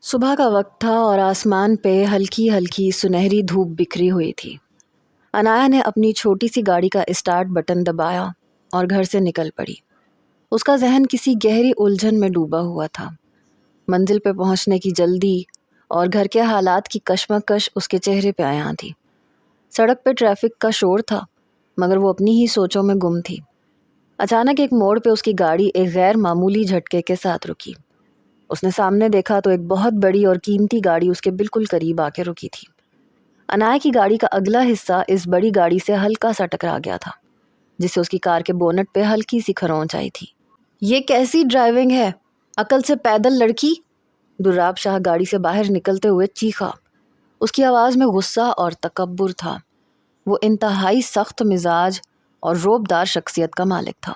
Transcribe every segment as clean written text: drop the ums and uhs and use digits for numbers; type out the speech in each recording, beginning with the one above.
صبح کا وقت تھا اور آسمان پہ ہلکی ہلکی سنہری دھوپ بکھری ہوئی تھی۔ انایا نے اپنی چھوٹی سی گاڑی کا اسٹارٹ بٹن دبایا اور گھر سے نکل پڑی۔ اس کا ذہن کسی گہری الجھن میں ڈوبا ہوا تھا۔ منزل پہ پہنچنے کی جلدی اور گھر کے حالات کی کشمکش اس کے چہرے پہ عیاں تھی۔ سڑک پہ ٹریفک کا شور تھا مگر وہ اپنی ہی سوچوں میں گم تھی۔ اچانک ایک موڑ پہ اس کی گاڑی ایک غیر معمولی جھٹکے کے ساتھ رکی۔ اس نے سامنے دیکھا تو ایک بہت بڑی اور قیمتی گاڑی اس کے بالکل قریب آ کے رکی تھی۔ انایا کی گاڑی کا اگلا حصہ اس بڑی گاڑی سے ہلکا سا ٹکرا گیا تھا، جس سے اس کی کار کے بونٹ پہ ہلکی سی کھرونچ آئی تھی۔ یہ کیسی ڈرائیونگ ہے؟ عقل سے پیدل لڑکی! دراب شاہ گاڑی سے باہر نکلتے ہوئے چیخا۔ اس کی آواز میں غصہ اور تکبر تھا۔ وہ انتہائی سخت مزاج اور روبدار شخصیت کا مالک تھا،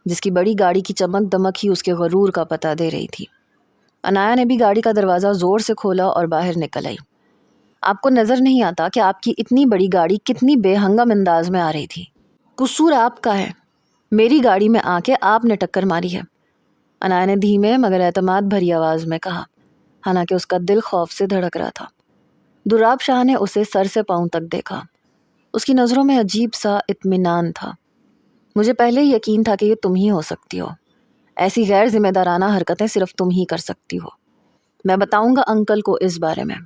جس کی بڑی گاڑی کی چمک دمک ہی اس کے غرور کا پتہ دے رہی تھی۔ انایا نے بھی گاڑی کا دروازہ زور سے کھولا اور باہر نکل آئی۔ آپ کو نظر نہیں آتا کہ آپ کی اتنی بڑی گاڑی کتنی بے ہنگم انداز میں آ رہی تھی؟ قصور آپ کا ہے، میری گاڑی میں آ کے آپ نے ٹکر ماری ہے، انایا نے دھیمے مگر اعتماد بھری آواز میں کہا، حالانکہ اس کا دل خوف سے دھڑک رہا تھا۔ دراب شاہ نے اسے سر سے پاؤں تک دیکھا۔ اس کی نظروں میں عجیب سا اطمینان تھا۔ مجھے پہلے ہی یقین تھا کہ یہ تم ہی ہو سکتی ہو۔ ایسی غیر ذمہ دارانہ حرکتیں صرف تم ہی کر سکتی ہو۔ میں بتاؤں گا انکل کو اس بارے میں،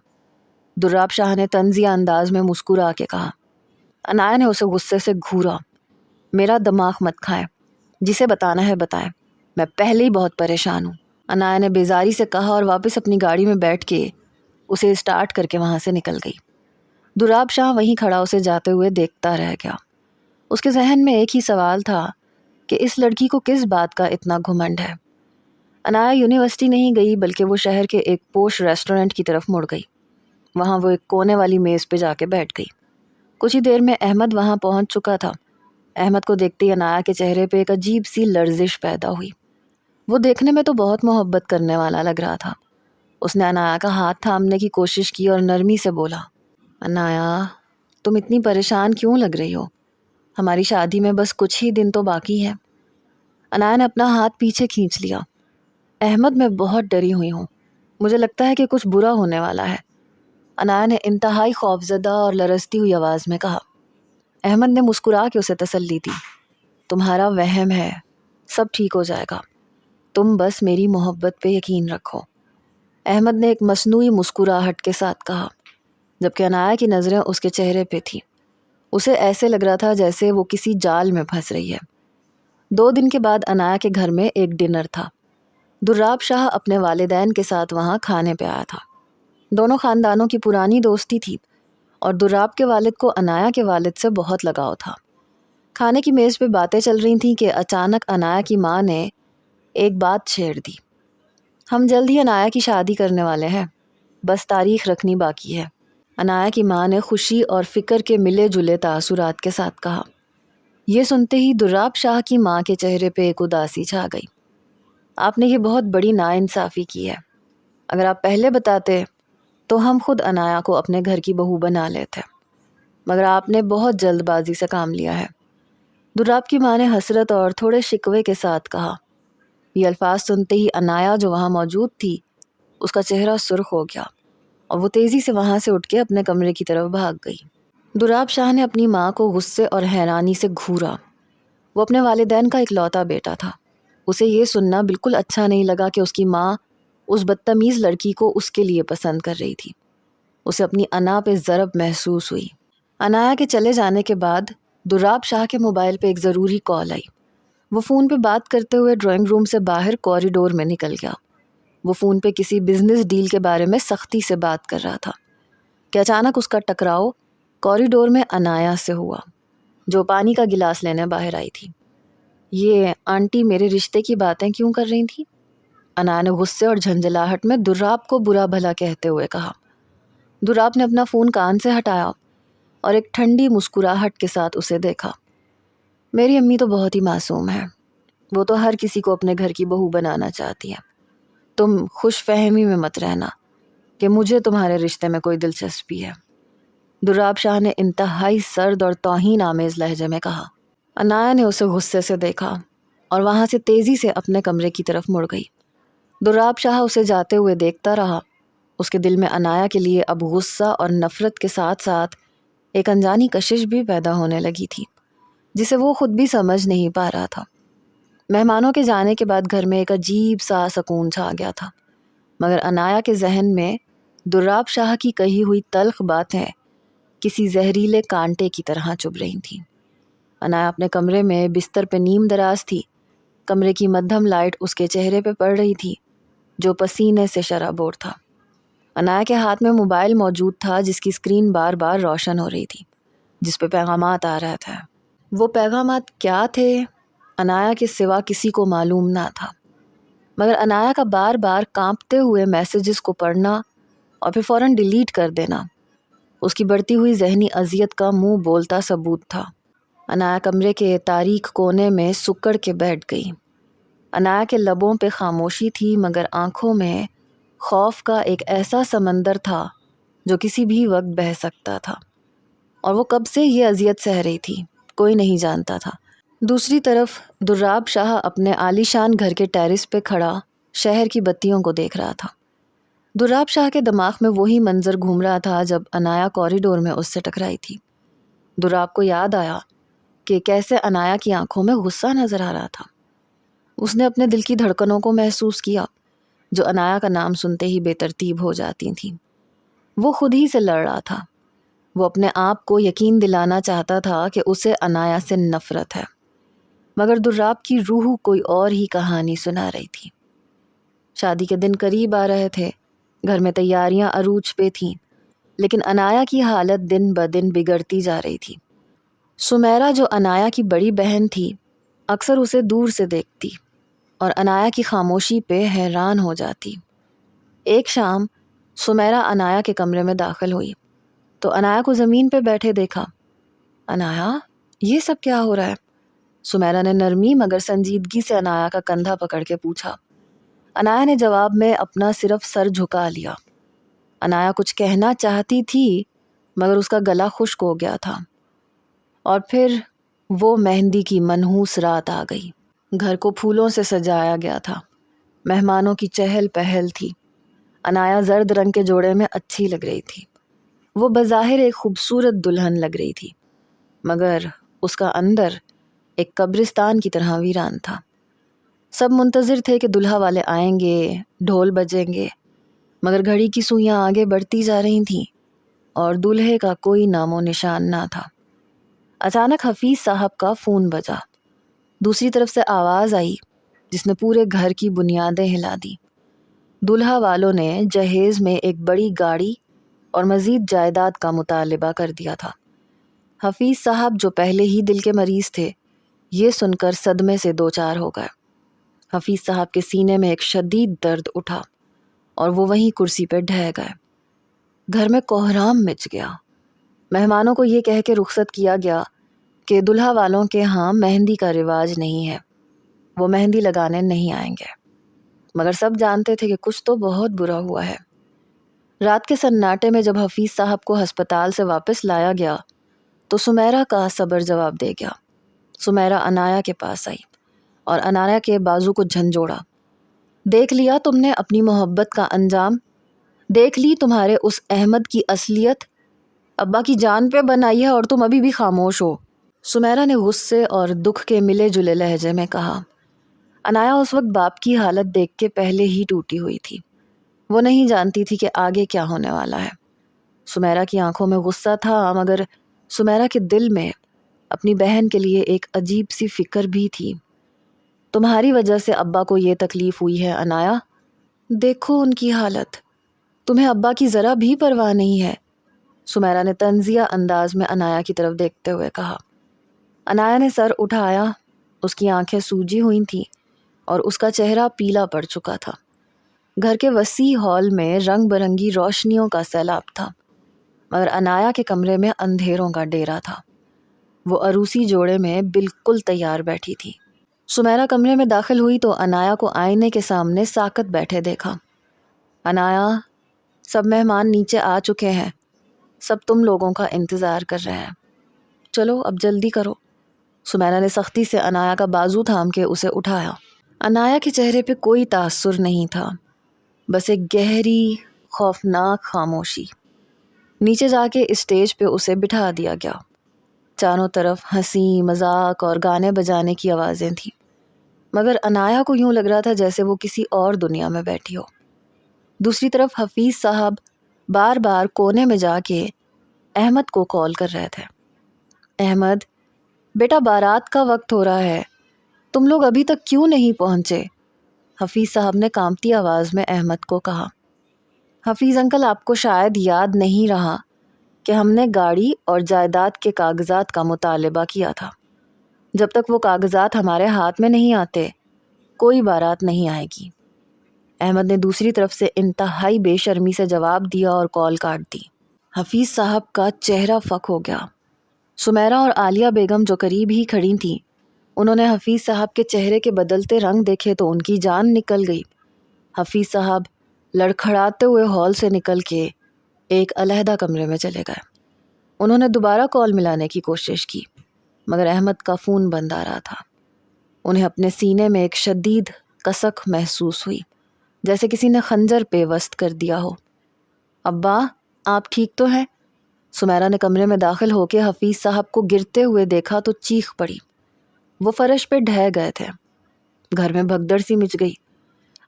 دراب شاہ نے طنزیہ انداز میں مسکرا کے کہا۔ انایا نے اسے غصے سے گھورا۔ میرا دماغ مت کھائے، جسے بتانا ہے بتائے، میں پہلے ہی بہت پریشان ہوں، انایا نے بیزاری سے کہا اور واپس اپنی گاڑی میں بیٹھ کے اسے اسٹارٹ کر کے وہاں سے نکل گئی۔ دراب شاہ وہیں کھڑا اسے جاتے ہوئے دیکھتا رہ گیا۔ اس کے ذہن میں ایک ہی سوال تھا کہ اس لڑکی کو کس بات کا اتنا گھمنڈ ہے۔ انایا یونیورسٹی نہیں گئی بلکہ وہ شہر کے ایک پوش ریسٹورنٹ کی طرف مڑ گئی۔ وہاں وہ ایک کونے والی میز پہ جا کے بیٹھ گئی۔ کچھ ہی دیر میں احمد وہاں پہنچ چکا تھا۔ احمد کو دیکھتے ہی انایا کے چہرے پہ ایک عجیب سی لرزش پیدا ہوئی۔ وہ دیکھنے میں تو بہت محبت کرنے والا لگ رہا تھا۔ اس نے انایا کا ہاتھ تھامنے کی کوشش کی اور نرمی سے بولا، انایا تم اتنی پریشان کیوں لگ رہی ہو؟ ہماری شادی میں بس کچھ ہی دن تو باقی ہے۔ انایا نے اپنا ہاتھ پیچھے کھینچ لیا۔ احمد میں بہت ڈری ہوئی ہوں، مجھے لگتا ہے کہ کچھ برا ہونے والا ہے، انایا نے انتہائی خوفزدہ اور لرزتی ہوئی آواز میں کہا۔ احمد نے مسکرا کے اسے تسلی دی، تمہارا وہم ہے، سب ٹھیک ہو جائے گا، تم بس میری محبت پہ یقین رکھو، احمد نے ایک مصنوعی مسکراہٹ کے ساتھ کہا، جبکہ انایا کی نظریں اس کے چہرے پہ تھی۔ اسے ایسے لگ رہا تھا جیسے وہ کسی جال میں پھنس رہی ہے۔ 2 دن کے بعد انایا کے گھر میں ایک ڈنر تھا۔ دراب شاہ اپنے والدین کے ساتھ وہاں کھانے پہ آیا تھا۔ دونوں خاندانوں کی پرانی دوستی تھی اور دراب کے والد کو انایا کے والد سے بہت لگاؤ تھا۔ کھانے کی میز پہ باتیں چل رہی تھیں کہ اچانک انایا کی ماں نے ایک بات چھیڑ دی، ہم جلد ہی انایا کی شادی کرنے والے ہیں، بس تاریخ رکھنی باقی ہے، انایا کی ماں نے خوشی اور فکر کے ملے جلے تاثرات کے ساتھ کہا۔ یہ سنتے ہی دراب شاہ کی ماں کے چہرے پہ ایک اداسی چھا گئی۔ آپ نے یہ بہت بڑی ناانصافی کی ہے، اگر آپ پہلے بتاتے تو ہم خود انایا کو اپنے گھر کی بہو بنا لیتے، مگر آپ نے بہت جلد بازی سے کام لیا ہے، دراب کی ماں نے حسرت اور تھوڑے شکوے کے ساتھ کہا۔ یہ الفاظ سنتے ہی انایا جو وہاں موجود تھی، اس کا چہرہ سرخ ہو گیا اور وہ تیزی سے وہاں سے اٹھ کے اپنے کمرے کی طرف بھاگ گئی۔ دراب شاہ نے اپنی ماں کو غصے اور حیرانی سے گھورا۔ وہ اپنے والدین کا اکلوتا بیٹا تھا۔ اسے یہ سننا بالکل اچھا نہیں لگا کہ اس کی ماں اس بدتمیز لڑکی کو اس کے لیے پسند کر رہی تھی۔ اسے اپنی انا پہ ضرب محسوس ہوئی۔ انایا کے چلے جانے کے بعد دراب شاہ کے موبائل پہ ایک ضروری کال آئی۔ وہ فون پہ بات کرتے ہوئے ڈرائنگ روم سے باہر کوریڈور میں نکل گیا۔ وہ فون پہ کسی بزنس ڈیل کے بارے میں سختی سے بات کر رہا تھا کہ اچانک اس کا ٹکراؤ کوریڈور میں انایا سے ہوا، جو پانی کا گلاس لینے باہر آئی تھی۔ یہ آنٹی میرے رشتے کی باتیں کیوں کر رہی تھی؟ انایا نے غصے اور جھنجھلاہٹ میں دراب کو برا بھلا کہتے ہوئے کہا۔ دراب نے اپنا فون کان سے ہٹایا اور ایک ٹھنڈی مسکراہٹ کے ساتھ اسے دیکھا۔ میری امی تو بہت ہی معصوم ہے، وہ تو ہر کسی کو اپنے گھر کی بہو بنانا چاہتی ہے، تم خوش فہمی میں مت رہنا کہ مجھے تمہارے رشتے میں کوئی دلچسپی ہے، دراب شاہ نے انتہائی سرد اور توہین آمیز لہجے میں کہا۔ انایا نے اسے غصے سے دیکھا اور وہاں سے تیزی سے اپنے کمرے کی طرف مڑ گئی۔ دراب شاہ اسے جاتے ہوئے دیکھتا رہا اس کے دل میں انایا کے لیے اب غصہ اور نفرت کے ساتھ ساتھ ایک انجانی کشش بھی پیدا ہونے لگی تھی، جسے وہ خود بھی سمجھ نہیں پا رہا تھا۔ مہمانوں کے جانے کے بعد گھر میں ایک عجیب سا سکون چھا گیا تھا، مگر انایا کے ذہن میں دراب شاہ کی کہی ہوئی تلخ باتیں کسی زہریلے کانٹے کی طرح چبھ رہی تھیں۔ انایا اپنے کمرے میں بستر پہ نیم دراز تھی۔ کمرے کی مدھم لائٹ اس کے چہرے پہ پڑ رہی تھی جو پسینے سے شرابور تھا۔ انایا کے ہاتھ میں موبائل موجود تھا جس کی اسکرین بار بار روشن ہو رہی تھی، جس پہ پیغامات آ رہا تھا۔ وہ پیغامات کیا تھے انایا کے سوا کسی کو معلوم نہ تھا، مگر انایا کا بار بار کانپتے ہوئے میسیجز کو پڑھنا اور پھر فوراً ڈیلیٹ کر دینا اس کی بڑھتی ہوئی ذہنی اذیت کا منہ بولتا ثبوت تھا۔ انایا کمرے کے تاریک کونے میں سکڑ کے بیٹھ گئی۔ انایا کے لبوں پہ خاموشی تھی، مگر آنکھوں میں خوف کا ایک ایسا سمندر تھا جو کسی بھی وقت بہہ سکتا تھا، اور وہ کب سے یہ اذیت سہ رہی تھی کوئی نہیں جانتا تھا۔ دوسری طرف دراب شاہ اپنے عالیشان گھر کے ٹیرس پہ کھڑا شہر کی بتیوں کو دیکھ رہا تھا۔ دراب شاہ کے دماغ میں وہی منظر گھوم رہا تھا جب انایا کوریڈور میں اس سے ٹکرائی تھی۔ دراب کو یاد آیا کہ کیسے انایا کی آنکھوں میں غصہ نظر آ رہا تھا۔ اس نے اپنے دل کی دھڑکنوں کو محسوس کیا جو انایا کا نام سنتے ہی بے ترتیب ہو جاتی تھیں۔ وہ خود ہی سے لڑ رہا تھا۔ وہ اپنے آپ کو یقین دلانا چاہتا تھا کہ اسے انایا سے نفرت ہے، مگر دراب کی روح کوئی اور ہی کہانی سنا رہی تھی۔ شادی کے دن قریب آ رہے تھے، گھر میں تیاریاں عروج پہ تھیں، لیکن انایا کی حالت دن بدن بگڑتی جا رہی تھی۔ سمیرا جو انایا کی بڑی بہن تھی اکثر اسے دور سے دیکھتی اور انایا کی خاموشی پہ حیران ہو جاتی۔ ایک شام سمیرا انایا کے کمرے میں داخل ہوئی تو انایا کو زمین پہ بیٹھے دیکھا۔ انایا، یہ سب کیا ہو رہا ہے؟ سمیرا نے نرمی مگر سنجیدگی سے انایا کا کندھا پکڑ کے پوچھا۔ انایا نے جواب میں اپنا صرف سر جھکا لیا۔ انایا کچھ کہنا چاہتی تھی مگر اس کا گلا خشک ہو گیا تھا۔ اور پھر وہ مہندی کی منحوس رات آ گئی۔ گھر کو پھولوں سے سجایا گیا تھا، مہمانوں کی چہل پہل تھی۔ انایا زرد رنگ کے جوڑے میں اچھی لگ رہی تھی۔ وہ بظاہر ایک خوبصورت دلہن لگ رہی تھی، مگر اس کا اندر ایک قبرستان کی طرح ویران تھا۔ سب منتظر تھے کہ دلہا والے آئیں گے، ڈھول بجیں گے، مگر گھڑی کی سوئیاں آگے بڑھتی جا رہی تھیں اور دولہے کا کوئی نام و نشان نہ تھا۔ اچانک حفیظ صاحب کا فون بجا۔ دوسری طرف سے آواز آئی جس نے پورے گھر کی بنیادیں ہلا دی۔ دولہا والوں نے جہیز میں ایک بڑی گاڑی اور مزید جائیداد کا مطالبہ کر دیا تھا۔ حفیظ صاحب جو پہلے ہی دل کے مریض تھے، یہ سن کر صدمے سے دوچار ہو گئے۔ حفیظ صاحب کے سینے میں ایک شدید درد اٹھا اور وہ وہیں کرسی پہ ڈھہ گئے۔ گھر میں کوہرام مچ گیا۔ مہمانوں کو یہ کہہ کے رخصت کیا گیا کہ دلہا والوں کے ہاں مہندی کا رواج نہیں ہے، وہ مہندی لگانے نہیں آئیں گے، مگر سب جانتے تھے کہ کچھ تو بہت برا ہوا ہے۔ رات کے سناٹے میں جب حفیظ صاحب کو ہسپتال سے واپس لایا گیا تو سمیرا کا صبر جواب دے گیا۔ سمیرا انایا کے پاس آئی اور انایا کے بازو کو جھنجھوڑا۔ دیکھ لیا تم نے اپنی محبت کا انجام؟ دیکھ لی تمہارے اس احمد کی اصلیت؟ ابا کی جان پہ بنائی ہے اور تم ابھی بھی خاموش ہو۔ سمیرا نے غصے اور دکھ کے ملے جلے لہجے میں کہا۔ انایا اس وقت باپ کی حالت دیکھ کے پہلے ہی ٹوٹی ہوئی تھی۔ وہ نہیں جانتی تھی کہ آگے کیا ہونے والا ہے۔ سمیرا کی آنکھوں میں غصہ تھا، مگر سمیرا کے دل میں اپنی بہن کے لیے ایک عجیب سی فکر بھی تھی۔ تمہاری وجہ سے ابا کو یہ تکلیف ہوئی ہے انایا، دیکھو ان کی حالت، تمہیں ابا کی ذرا بھی پرواہ نہیں ہے، سمیرا نے طنزیہ انداز میں انایا کی طرف دیکھتے ہوئے کہا۔ انایا نے سر اٹھایا، اس کی آنکھیں سوجی ہوئی تھیں اور اس کا چہرہ پیلا پڑ چکا تھا۔ گھر کے وسیع ہال میں رنگ برنگی روشنیوں کا سیلاب تھا، مگر انایا کے کمرے میں اندھیروں کا ڈیرا تھا۔ وہ عروسی جوڑے میں بالکل تیار بیٹھی تھی۔ سمیرا کمرے میں داخل ہوئی تو انایا کو آئینے کے سامنے ساکت بیٹھے دیکھا۔ انایا، سب مہمان نیچے آ چکے ہیں، سب تم لوگوں کا انتظار کر رہے ہیں، چلو اب جلدی کرو۔ سمیرا نے سختی سے انایا کا بازو تھام کے اسے اٹھایا۔ انایا کے چہرے پہ کوئی تاثر نہیں تھا، بس ایک گہری خوفناک خاموشی۔ نیچے جا کے اسٹیج پہ اسے بٹھا دیا گیا۔ چاروں طرف ہنسی مذاق اور گانے بجانے کی آوازیں تھیں، مگر عنایا کو یوں لگ رہا تھا جیسے وہ کسی اور دنیا میں بیٹھی ہو۔ دوسری طرف حفیظ صاحب بار بار کونے میں جا کے احمد کو کال کر رہے تھے۔ احمد بیٹا، بارات کا وقت ہو رہا ہے، تم لوگ ابھی تک کیوں نہیں پہنچے؟ حفیظ صاحب نے کانپتی آواز میں احمد کو کہا۔ حفیظ انکل، آپ کو شاید یاد نہیں رہا کہ ہم نے گاڑی اور جائیداد کے کاغذات کا مطالبہ کیا تھا۔ جب تک وہ کاغذات ہمارے ہاتھ میں نہیں آتے کوئی بارات نہیں آئے گی۔ احمد نے دوسری طرف سے انتہائی بے شرمی سے جواب دیا اور کال کاٹ دی۔ حفیظ صاحب کا چہرہ فک ہو گیا۔ سمیرہ اور عالیہ بیگم جو قریب ہی کھڑی تھیں، انہوں نے حفیظ صاحب کے چہرے کے بدلتے رنگ دیکھے تو ان کی جان نکل گئی۔ حفیظ صاحب لڑکھڑاتے ہوئے ہال سے نکل کے ایک علیحدہ کمرے میں چلے گئے۔ انہوں نے دوبارہ کال ملانے کی کوشش کی، مگر احمد کا فون بند آ رہا تھا۔ انہیں اپنے سینے میں ایک شدید کسک محسوس ہوئی، جیسے کسی نے خنجر پیوست کر دیا ہو۔ ابا، آپ ٹھیک تو ہیں؟ سمیرہ نے کمرے میں داخل ہو کے حفیظ صاحب کو گرتے ہوئے دیکھا تو چیخ پڑی۔ وہ فرش پہ ڈھہ گئے تھے۔ گھر میں بھگدڑ سی مچ گئی۔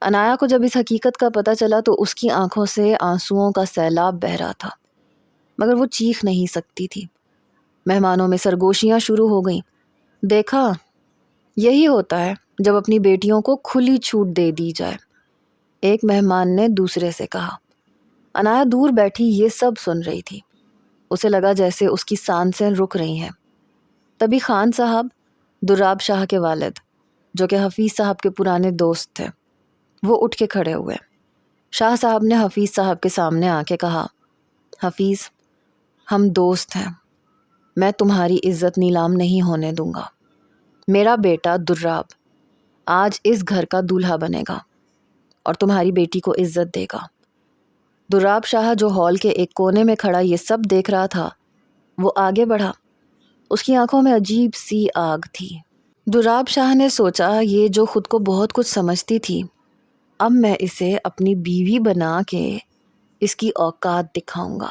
عنایا کو جب اس حقیقت کا پتہ چلا تو اس کی آنکھوں سے آنسوؤں کا سیلاب بہہ رہا تھا، مگر وہ چیخ نہیں سکتی تھی۔ مہمانوں میں سرگوشیاں شروع ہو گئیں۔ دیکھا، یہی ہوتا ہے جب اپنی بیٹیوں کو کھلی چھوٹ دے دی جائے، ایک مہمان نے دوسرے سے کہا۔ عنایا دور بیٹھی یہ سب سن رہی تھی۔ اسے لگا جیسے اس کی سانسیں رک رہی ہیں۔ تبھی خان صاحب، دراب شاہ کے والد، جو کہ حفیظ صاحب کے پرانے دوست تھے، وہ اٹھ کے کھڑے ہوئے۔ شاہ صاحب نے حفیظ صاحب کے سامنے آ کے کہا، حفیظ، ہم دوست ہیں، میں تمہاری عزت نیلام نہیں ہونے دوں گا۔ میرا بیٹا دراب آج اس گھر کا دولہا بنے گا اور تمہاری بیٹی کو عزت دے گا۔ دراب شاہ جو ہال کے ایک کونے میں کھڑا یہ سب دیکھ رہا تھا، وہ آگے بڑھا۔ اس کی آنکھوں میں عجیب سی آگ تھی۔ دراب شاہ نے سوچا، یہ جو خود کو بہت کچھ سمجھتی تھی، اب میں اسے اپنی بیوی بنا کے اس کی اوقات دکھاؤں گا۔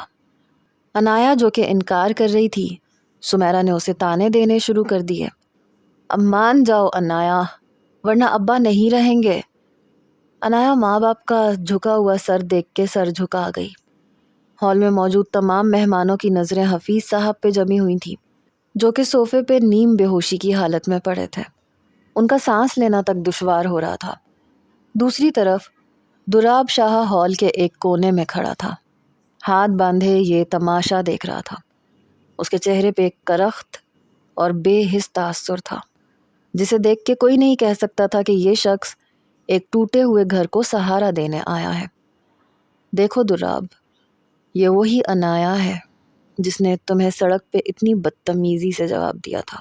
عنایا جو کہ انکار کر رہی تھی، سمیرہ نے اسے تانے دینے شروع کر دیے۔ اب مان جاؤ عنایا، ورنہ ابا نہیں رہیں گے۔ عنایا ماں باپ کا جھکا ہوا سر دیکھ کے سر جھکا گئی۔ ہال میں موجود تمام مہمانوں کی نظریں حفیظ صاحب پہ جمی ہوئی تھیں، جو کہ صوفے پہ نیم بے ہوشی کی حالت میں پڑے تھے۔ ان کا سانس لینا تک دشوار ہو رہا تھا۔ دوسری طرف دراب شاہ ہال کے ایک کونے میں کھڑا تھا، ہاتھ باندھے یہ تماشا دیکھ رہا تھا۔ اس کے چہرے پہ ایک کرخت اور بے حس تاثر تھا، جسے دیکھ کے کوئی نہیں کہہ سکتا تھا کہ یہ شخص ایک ٹوٹے ہوئے گھر کو سہارا دینے آیا ہے۔ دیکھو دراب، یہ وہی عنایا ہے جس نے تمہیں سڑک پہ اتنی بدتمیزی سے جواب دیا تھا۔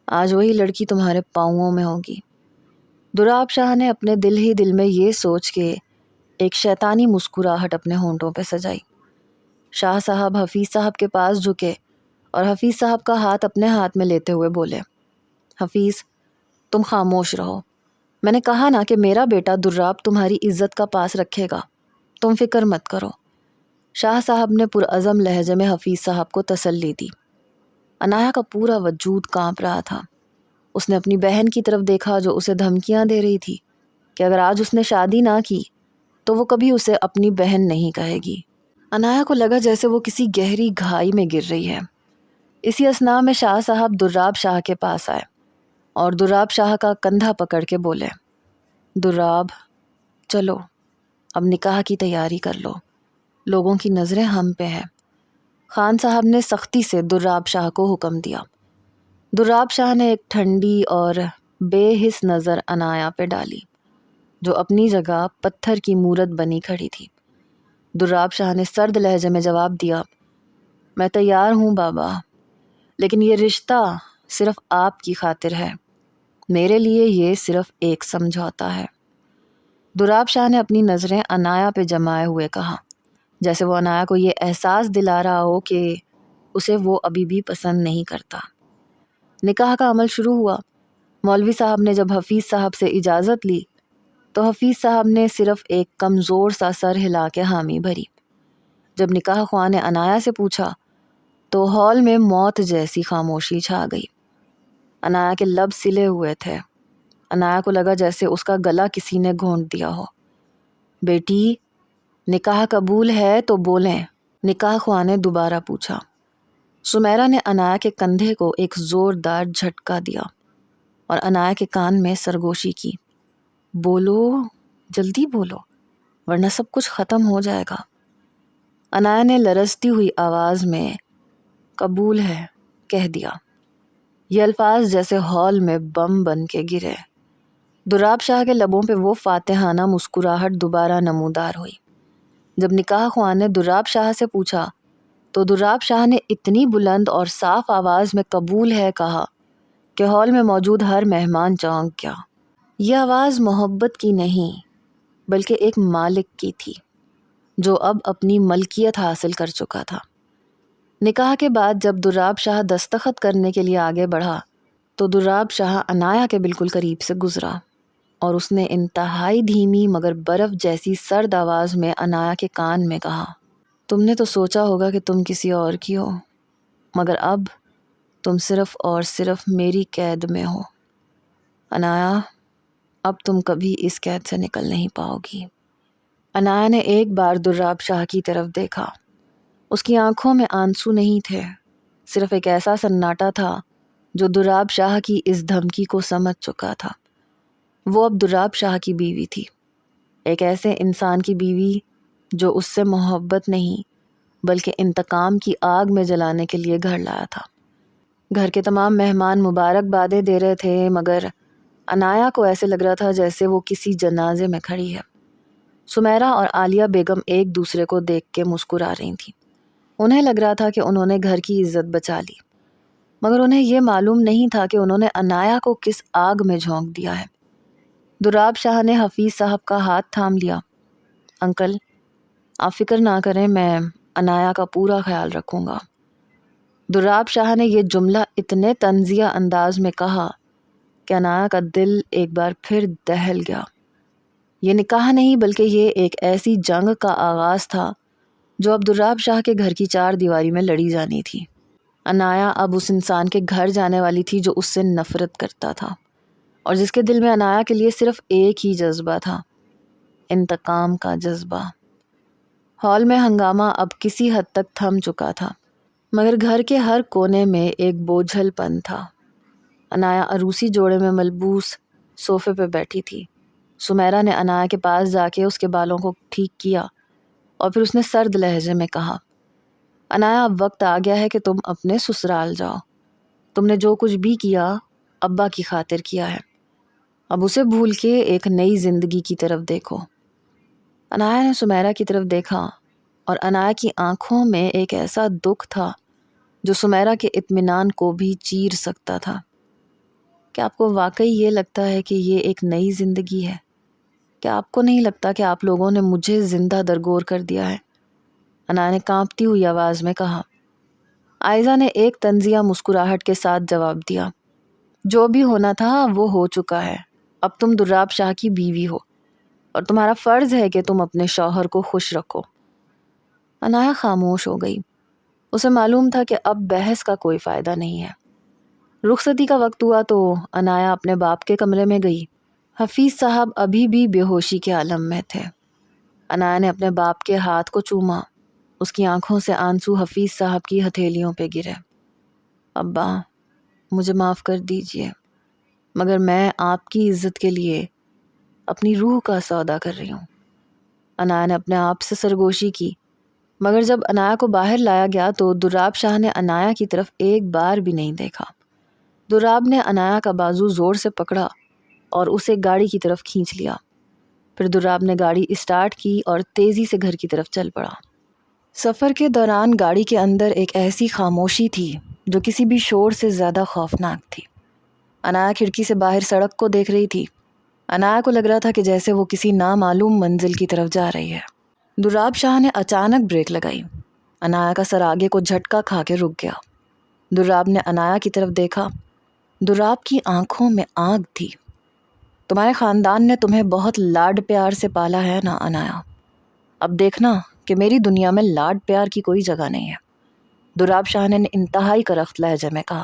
آج وہی لڑکی تمہارے پاؤں میں ہوگی۔ دراب شاہ نے اپنے دل ہی دل میں یہ سوچ کے ایک شیطانی مسکراہٹ اپنے ہونٹوں پہ سجائی۔ شاہ صاحب حفیظ صاحب کے پاس جھکے اور حفیظ صاحب کا ہاتھ اپنے ہاتھ میں لیتے ہوئے بولے، حفیظ، تم خاموش رہو۔ میں نے کہا نا کہ میرا بیٹا دراب تمہاری عزت کا پاس رکھے گا، تم فکر مت کرو۔ شاہ صاحب نے پرعزم لہجے میں حفیظ صاحب کو تسلی دی۔ عنایا کا پورا وجود کانپ رہا تھا۔ اس نے اپنی بہن کی طرف دیکھا جو اسے دھمکیاں دے رہی تھی کہ اگر آج اس نے شادی نہ کی تو وہ کبھی اسے اپنی بہن نہیں کہے گی۔ عنایا کو لگا جیسے وہ کسی گہری گہرائی میں گر رہی ہے۔ اسی اثناء میں شاہ صاحب دراب شاہ کے پاس آئے اور دراب شاہ کا کندھا پکڑ کے بولے، دراب، چلو اب نکاح کی تیاری کر لو، لوگوں کی نظریں ہم پہ ہیں۔ خان صاحب نے سختی سے دراب شاہ کو حکم دیا۔ دراب شاہ نے ایک ٹھنڈی اور بے حس نظر عنایا پہ ڈالی، جو اپنی جگہ پتھر کی مورت بنی کھڑی تھی۔ دراب شاہ نے سرد لہجے میں جواب دیا، میں تیار ہوں بابا، لیکن یہ رشتہ صرف آپ کی خاطر ہے، میرے لیے یہ صرف ایک سمجھوتا ہے۔ دراب شاہ نے اپنی نظریں عنایا پہ جمائے ہوئے کہا، جیسے وہ عنایا کو یہ احساس دلا رہا ہو کہ اسے وہ ابھی بھی پسند نہیں کرتا۔ نکاح کا عمل شروع ہوا۔ مولوی صاحب نے جب حفیظ صاحب سے اجازت لی تو حفیظ صاحب نے صرف ایک کمزور سا سر ہلا کے حامی بھری۔ جب نکاح خواہ نے عنایا سے پوچھا تو ہال میں موت جیسی خاموشی چھا گئی۔ عنایا کے لب سلے ہوئے تھے۔ عنایا کو لگا جیسے اس کا گلا کسی نے گھونٹ دیا ہو۔ بیٹی، نکاح قبول ہے تو بولیں، نکاح خواہ نے دوبارہ پوچھا۔ سمیرہ نے عنایا کے کندھے کو ایک زوردار جھٹکا دیا اور عنایا کے کان میں سرگوشی کی۔ بولو، جلدی بولو، ورنہ سب کچھ ختم ہو جائے گا۔ عنایا نے لرزتی ہوئی آواز میں قبول ہے کہہ دیا۔ یہ الفاظ جیسے ہال میں بم بن کے گرے۔ دراب شاہ کے لبوں پہ وہ فاتحانہ مسکراہٹ دوبارہ نمودار ہوئی۔ جب نکاح خواہ نے دراب شاہ سے پوچھا تو دراب شاہ نے اتنی بلند اور صاف آواز میں قبول ہے کہا کہ ہال میں موجود ہر مہمان چونک گیا۔ یہ آواز محبت کی نہیں بلکہ ایک مالک کی تھی جو اب اپنی ملکیت حاصل کر چکا تھا۔ نکاح کے بعد جب دراب شاہ دستخط کرنے کے لیے آگے بڑھا تو دراب شاہ عنایا کے بالکل قریب سے گزرا اور اس نے انتہائی دھیمی مگر برف جیسی سرد آواز میں عنایا کے کان میں کہا، تم نے تو سوچا ہوگا کہ تم کسی اور کی ہو، مگر اب تم صرف اور صرف میری قید میں ہو۔ عنایا، اب تم کبھی اس قید سے نکل نہیں پاؤ گی۔ عنایا نے ایک بار دراب شاہ کی طرف دیکھا۔ اس کی آنکھوں میں آنسو نہیں تھے، صرف ایک ایسا سناٹا تھا جو دراب شاہ کی اس دھمکی کو سمجھ چکا تھا۔ وہ اب دراب شاہ کی بیوی تھی، ایک ایسے انسان کی بیوی جو اس سے محبت نہیں بلکہ انتقام کی آگ میں جلانے کے لیے گھر لایا تھا۔ گھر کے تمام مہمان مبارک بادیں دے رہے تھے مگر عنایا کو ایسے لگ رہا تھا جیسے وہ کسی جنازے میں کھڑی ہے۔ سمیرہ اور عالیہ بیگم ایک دوسرے کو دیکھ کے مسکرا رہی تھیں۔ انہیں لگ رہا تھا کہ انہوں نے گھر کی عزت بچا لی، مگر انہیں یہ معلوم نہیں تھا کہ انہوں نے عنایا کو کس آگ میں جھونک دیا ہے۔ دراب شاہ نے حفیظ صاحب کا ہاتھ تھام لیا۔ انکل، آپ فکر نہ کریں، میں عنایا کا پورا خیال رکھوں گا۔ دراب شاہ نے یہ جملہ اتنے طنزیہ انداز میں کہا کہ عنایا کا دل ایک بار پھر دہل گیا۔ یہ نکاح نہیں بلکہ یہ ایک ایسی جنگ کا آغاز تھا جو اب دراب شاہ کے گھر کی چار دیواری میں لڑی جانی تھی۔ عنایا اب اس انسان کے گھر جانے والی تھی جو اس سے نفرت کرتا تھا اور جس کے دل میں عنایا کے لیے صرف ایک ہی جذبہ تھا، انتقام کا جذبہ۔ ہال میں ہنگامہ اب کسی حد تک تھم چکا تھا مگر گھر کے ہر کونے میں ایک بوجھل پن تھا۔ عنایا عروسی جوڑے میں ملبوس صوفے پہ بیٹھی تھی۔ سمیرہ نے عنایا کے پاس جا کے اس کے بالوں کو ٹھیک کیا اور پھر اس نے سرد لہجے میں کہا، عنایا، اب وقت آ گیا ہے کہ تم اپنے سسرال جاؤ۔ تم نے جو کچھ بھی کیا ابا کی خاطر کیا ہے، اب اسے بھول کے ایک نئی زندگی کی طرف دیکھو۔ عنایا نے سمیرہ کی طرف دیکھا اور عنایا کی آنکھوں میں ایک ایسا دکھ تھا جو سمیرہ کے اطمینان کو بھی چیر سکتا تھا۔ کیا آپ کو واقعی یہ لگتا ہے کہ یہ ایک نئی زندگی ہے؟ کیا آپ کو نہیں لگتا کہ آپ لوگوں نے مجھے زندہ درگور کر دیا ہے؟ عنایا نے کانپتی ہوئی آواز میں کہا۔ عائزہ نے ایک طنزیہ مسکراہٹ کے ساتھ جواب دیا، جو بھی ہونا تھا وہ ہو چکا ہے۔ اب تم دراب شاہ کی بیوی ہو اور تمہارا فرض ہے کہ تم اپنے شوہر کو خوش رکھو۔ عنایا خاموش ہو گئی۔ اسے معلوم تھا کہ اب بحث کا کوئی فائدہ نہیں ہے۔ رخصتی کا وقت ہوا تو عنایا اپنے باپ کے کمرے میں گئی۔ حفیظ صاحب ابھی بھی بے ہوشی کے عالم میں تھے۔ عنایا نے اپنے باپ کے ہاتھ کو چوما۔ اس کی آنکھوں سے آنسو حفیظ صاحب کی ہتھیلیوں پہ گرے۔ ابا، مجھے معاف کر دیجئے، مگر میں آپ کی عزت کے لیے اپنی روح کا سودا کر رہی ہوں۔ عنایا نے اپنے آپ سے سرگوشی کی، مگر جب عنایا کو باہر لایا گیا تو دراب شاہ نے عنایا کی طرف ایک بار بھی نہیں دیکھا۔ دراب نے عنایا کا بازو زور سے پکڑا اور اسے گاڑی کی طرف کھینچ لیا۔ پھر دراب نے گاڑی اسٹارٹ کی اور تیزی سے گھر کی طرف چل پڑا۔ سفر کے دوران گاڑی کے اندر ایک ایسی خاموشی تھی جو کسی بھی شور سے زیادہ خوفناک تھی۔ عنایا کھڑکی سے باہر سڑک کو دیکھ رہی تھی۔ عنایا کو لگ رہا تھا کہ جیسے وہ کسی نامعلوم منزل کی طرف جا رہی ہے۔ دراب شاہ نے اچانک بریک لگائی۔ عنایا کا سر آگے کو جھٹکا کھا کے رک گیا۔ دراب نے عنایا کی طرف دیکھا۔ دراب کی آنکھوں میں آگ تھی۔ تمہارے خاندان نے تمہیں بہت لاڈ پیار سے پالا ہے نا انایا، اب دیکھنا کہ میری دنیا میں لاڈ پیار کی کوئی جگہ نہیں ہے، دراب شاہ نے انتہائی کرخت لہجے میں کہا۔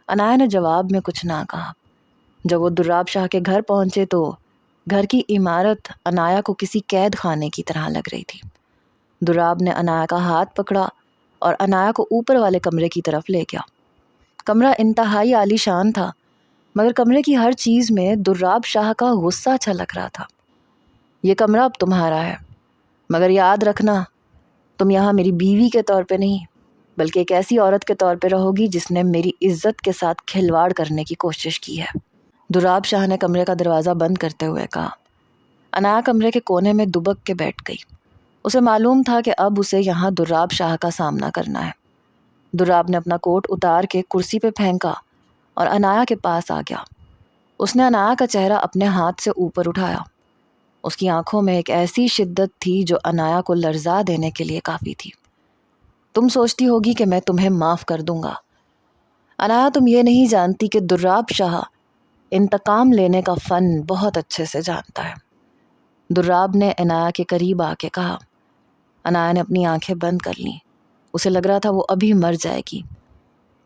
انایا نے جواب میں کچھ نہ کہا۔ جب وہ دراب شاہ کے گھر پہنچے تو گھر کی عمارت انایا کو کسی قید خانے کی طرح لگ رہی تھی۔ دراب نے انایا کا ہاتھ پکڑا اور انایا کو اوپر والے کمرے کی طرف لے گیا۔ کمرہ انتہائی عالی شان تھا، مگر کمرے کی ہر چیز میں دراب شاہ کا غصہ چھلک رہا تھا۔ یہ کمرہ اب تمہارا ہے، مگر یاد رکھنا تم یہاں میری بیوی کے طور پہ نہیں بلکہ ایک ایسی عورت کے طور پہ رہو گی جس نے میری عزت کے ساتھ کھلواڑ کرنے کی کوشش کی ہے۔ دراب شاہ نے کمرے کا دروازہ بند کرتے ہوئے کہا۔ انایا کمرے کے کونے میں دبک کے بیٹھ گئی۔ اسے معلوم تھا کہ اب اسے یہاں دراب شاہ کا سامنا کرنا ہے۔ دراب نے اپنا کوٹ اتار کے کرسی پہ پھینکا اور انایا کے پاس آ گیا۔ اس نے انایا کا چہرہ اپنے ہاتھ سے اوپر اٹھایا۔ اس کی آنکھوں میں ایک ایسی شدت تھی جو انایا کو لرزا دینے کے لیے کافی تھی۔ تم سوچتی ہوگی کہ میں تمہیں معاف کر دوں گا انایا، تم یہ نہیں جانتی کہ دراب شاہ انتقام لینے کا فن بہت اچھے سے جانتا ہے، دراب نے انایا کے قریب آ کے کہا۔ انایا نے اپنی آنکھیں بند کر لیں۔ اسے لگ رہا تھا وہ ابھی مر جائے گی۔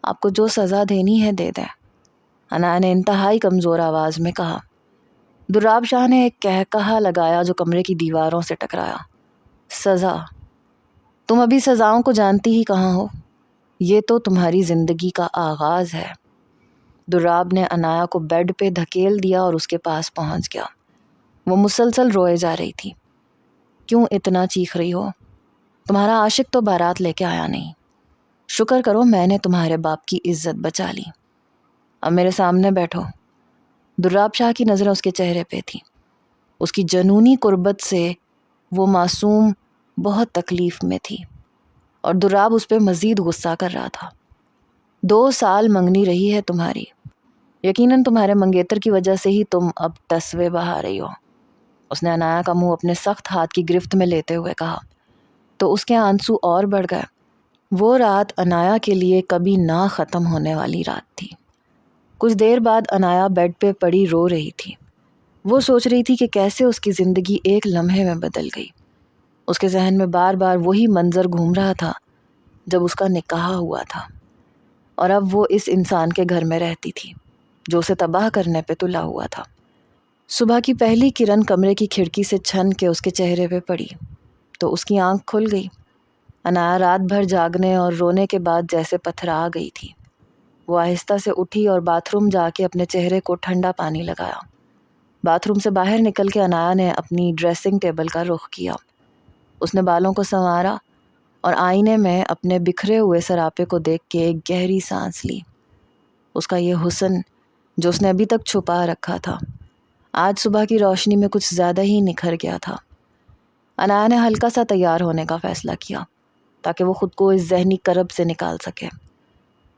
آپ کو جو سزا دینی ہے دے دیں، انایا نے انتہائی کمزور آواز میں کہا۔ دراب شاہ نے ایک قہقہا لگایا جو کمرے کی دیواروں سے ٹکرایا۔ سزا؟ تم ابھی سزاؤں کو جانتی ہی کہاں ہو، یہ تو تمہاری زندگی کا آغاز ہے۔ دراب نے انایا کو بیڈ پہ دھکیل دیا اور اس کے پاس پہنچ گیا۔ وہ مسلسل روئے جا رہی تھی۔ کیوں اتنا چیخ رہی ہو؟ تمہارا عاشق تو بارات لے کے آیا نہیں۔ شکر کرو میں نے تمہارے باپ کی عزت بچا لی۔ اب میرے سامنے بیٹھو۔ دراب شاہ کی نظریں اس کے چہرے پہ تھیں۔ اس کی جنونی قربت سے وہ معصوم بہت تکلیف میں تھی اور دراب اس پہ مزید غصہ کر رہا تھا۔ 2 سال منگنی رہی ہے تمہاری، یقیناً تمہارے منگیتر کی وجہ سے ہی تم اب ٹسوے بہا رہی ہو۔ اس نے انایا کا منہ اپنے سخت ہاتھ کی گرفت میں لیتے ہوئے کہا تو اس کے آنسو اور بڑھ گئے۔ وہ رات انایا کے لیے کبھی نہ ختم ہونے والی رات تھی۔ کچھ دیر بعد انایا بیڈ پہ پڑی رو رہی تھی۔ وہ سوچ رہی تھی کہ کیسے اس کی زندگی ایک لمحے میں بدل گئی۔ اس کے ذہن میں بار بار وہی منظر گھوم رہا تھا جب اس کا نکاح ہوا تھا، اور اب وہ اس انسان کے گھر میں رہتی تھی جو اسے تباہ کرنے پہ تلا ہوا تھا۔ صبح کی پہلی کرن کمرے کی کھڑکی سے چھن کے اس کے چہرے پہ پڑی تو اس کی آنکھ کھل گئی۔ انایا رات بھر جاگنے اور رونے کے بعد جیسے پتھرا گئی تھی۔ وہ آہستہ سے اٹھی اور باتھ روم جا کے اپنے چہرے کو ٹھنڈا پانی لگایا۔ باتھ روم سے باہر نکل کے انایا نے اپنی ڈریسنگ ٹیبل کا رخ کیا۔ اس نے بالوں کو سنوارا اور آئینے میں اپنے بکھرے ہوئے سراپے کو دیکھ کے ایک گہری سانس لی۔ اس کا یہ حسن جو اس نے ابھی تک چھپا رکھا تھا آج صبح کی روشنی میں کچھ زیادہ ہی نکھر گیا تھا۔ انایا نے ہلکا سا تیار ہونے کا فیصلہ کیا تاکہ وہ خود کو اس ذہنی کرب سے نکال سکے۔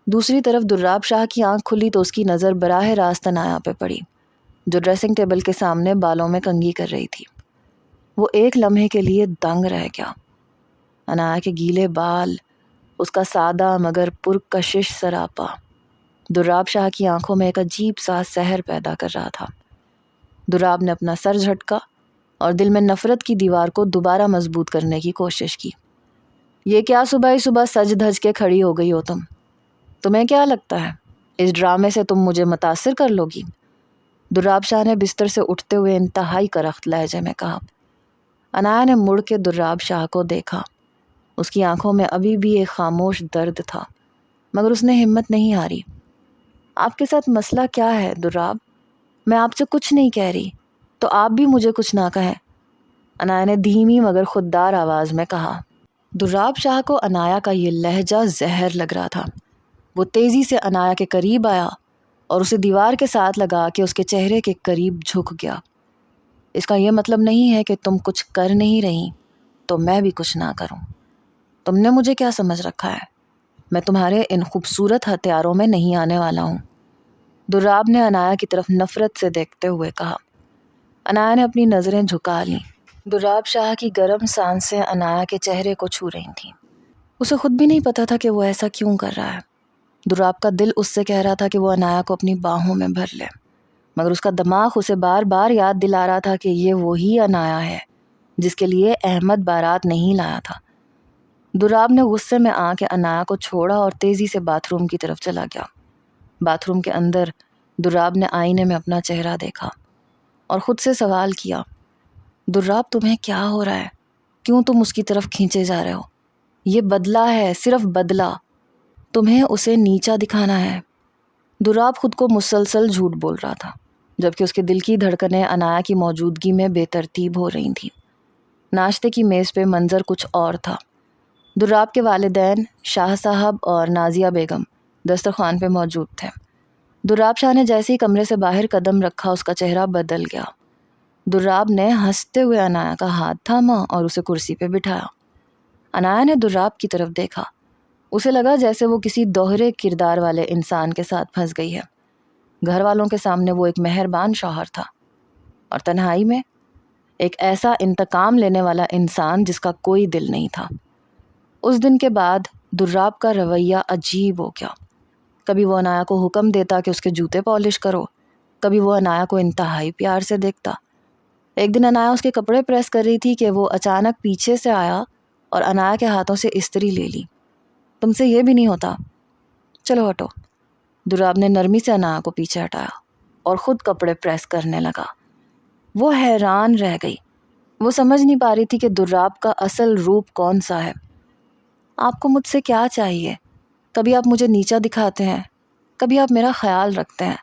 دوسری طرف دراب شاہ کی آنکھ کھلی تو اس کی نظر براہ راست انایا پہ پڑی جو ڈریسنگ ٹیبل کے سامنے بالوں میں کنگھی کر رہی تھی۔ وہ ایک لمحے کے لیے دنگ رہ گیا۔ انایا کے گیلے بال، اس کا سادہ مگر پرکشش سراپا دراب شاہ کی آنکھوں میں ایک عجیب سا سحر پیدا کر رہا تھا۔ دراب نے اپنا سر جھٹکا اور دل میں نفرت کی دیوار کو دوبارہ مضبوط کرنے کی کوشش کی۔ یہ کیا صبح ہی صبح سج دھج کے کھڑی ہو گئی ہو تم؟ تمہیں کیا لگتا ہے اس ڈرامے سے تم مجھے متاثر کر لو گی؟ دراب شاہ نے بستر سے اٹھتے ہوئے انتہائی کرخت لہجے میں کہا۔ انایا نے مڑ کے دراب شاہ کو دیکھا۔ اس کی آنکھوں میں ابھی بھی ایک خاموش درد تھا، مگر اس نے ہمت نہیں ہاری۔ آپ کے ساتھ مسئلہ کیا ہے دراب؟ میں آپ سے کچھ نہیں کہہ رہی تو آپ بھی مجھے کچھ نہ کہیں، انایا نے دھیمی مگر خوددار آواز میں کہا۔ دراب شاہ کو انایا کا یہ لہجہ زہر لگ رہا تھا۔ وہ تیزی سے انایا کے قریب آیا اور اسے دیوار کے ساتھ لگا کے اس کے چہرے کے قریب جھک گیا۔ اس کا یہ مطلب نہیں ہے کہ تم کچھ کر نہیں رہی تو میں بھی کچھ نہ کروں۔ تم نے مجھے کیا سمجھ رکھا ہے؟ میں تمہارے ان خوبصورت ہتھیاروں میں نہیں آنے والا ہوں، دراب نے انایا کی طرف نفرت سے دیکھتے ہوئے کہا۔ انایا نے اپنی نظریں جھکا لیں۔ دراب شاہ کی گرم سانسیں انایا کے چہرے کو چھو رہی تھیں۔ اسے خود بھی نہیں پتا تھا کہ وہ ایسا کیوں کر رہا ہے۔ دراب کا دل اس سے کہہ رہا تھا کہ وہ انایا کو اپنی باہوں میں بھر لے، مگر اس کا دماغ اسے بار بار یاد دلا رہا تھا کہ یہ وہی عنایا ہے جس کے لیے احمد بارات نہیں لایا تھا۔ دراب نے غصے میں آ کے عنایا کو چھوڑا اور تیزی سے باتھ روم کی طرف چلا گیا۔ باتھ روم کے اندر دراب نے آئینے میں اپنا چہرہ دیکھا اور خود سے سوال کیا، دراب تمہیں کیا ہو رہا ہے؟ کیوں تم اس کی طرف کھینچے جا رہے ہو؟ یہ بدلہ ہے، صرف بدلہ، تمہیں اسے نیچا دکھانا ہے۔ دراب خود کو مسلسل جھوٹ بول رہا تھا، جبکہ اس کے دل کی دھڑکنیں عنایا کی موجودگی میں بے ترتیب ہو رہی تھیں۔ ناشتے کی میز پہ منظر کچھ اور تھا۔ دراب کے والدین شاہ صاحب اور نازیہ بیگم دسترخوان پہ موجود تھے۔ دراب شاہ نے جیسے ہی کمرے سے باہر قدم رکھا اس کا چہرہ بدل گیا۔ دراب نے ہنستے ہوئے عنایا کا ہاتھ تھاما اور اسے کرسی پہ بٹھایا۔ عنایا نے دراب کی طرف دیکھا۔ اسے لگا جیسے وہ کسی دوہرے کردار والے انسان کے ساتھ پھنس گئی ہے۔ گھر والوں کے سامنے وہ ایک مہربان شوہر تھا، اور تنہائی میں ایک ایسا انتقام لینے والا انسان جس کا کوئی دل نہیں تھا۔ اس دن کے بعد دراب کا رویہ عجیب ہو گیا۔ کبھی وہ عنایا کو حکم دیتا کہ اس کے جوتے پالش کرو، کبھی وہ عنایا کو انتہائی پیار سے دیکھتا۔ ایک دن عنایا اس کے کپڑے پریس کر رہی تھی کہ وہ اچانک پیچھے سے آیا اور عنایا کے ہاتھوں سے استری لے لی۔ تم سے یہ بھی نہیں ہوتا، چلو ہٹو۔ دراب نے نرمی سے عنایا کو پیچھے ہٹایا اور خود کپڑے پریس کرنے لگا۔ وہ حیران رہ گئی۔ وہ سمجھ نہیں پا رہی تھی کہ دراب کا اصل روپ کون سا ہے۔ آپ کو مجھ سے کیا چاہیے؟ کبھی آپ مجھے نیچا دکھاتے ہیں، کبھی آپ میرا خیال رکھتے ہیں۔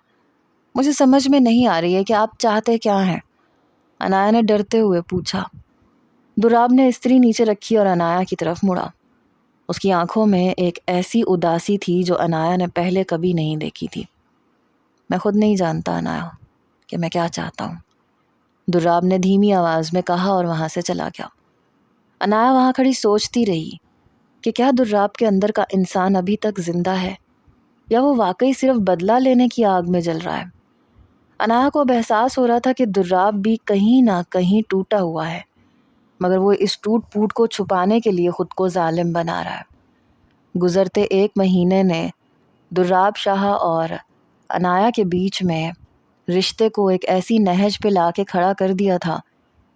مجھے سمجھ میں نہیں آ رہی ہے کہ آپ چاہتے کیا ہیں؟ عنایا نے ڈرتے ہوئے پوچھا۔ دراب نے استری نیچے رکھی اور عنایا کی طرف مڑا۔ اس کی آنکھوں میں ایک ایسی اداسی تھی جو عنایا نے پہلے کبھی نہیں دیکھی تھی۔ میں خود نہیں جانتا عنایا کہ میں کیا چاہتا ہوں، دراب نے دھیمی آواز میں کہا اور وہاں سے چلا گیا۔ عنایا وہاں کھڑی سوچتی رہی کہ کیا دراب کے اندر کا انسان ابھی تک زندہ ہے، یا وہ واقعی صرف بدلہ لینے کی آگ میں جل رہا ہے۔ عنایا کو اب احساس ہو رہا تھا کہ دراب بھی کہیں نہ کہیں ٹوٹا ہوا ہے، مگر وہ اس ٹوٹ پھوٹ کو چھپانے کے لیے خود کو ظالم بنا رہا ہے۔ گزرتے ایک مہینے نے دراب شاہ اور عنایا کے بیچ میں رشتے کو ایک ایسی نہج پہ لا کے کھڑا کر دیا تھا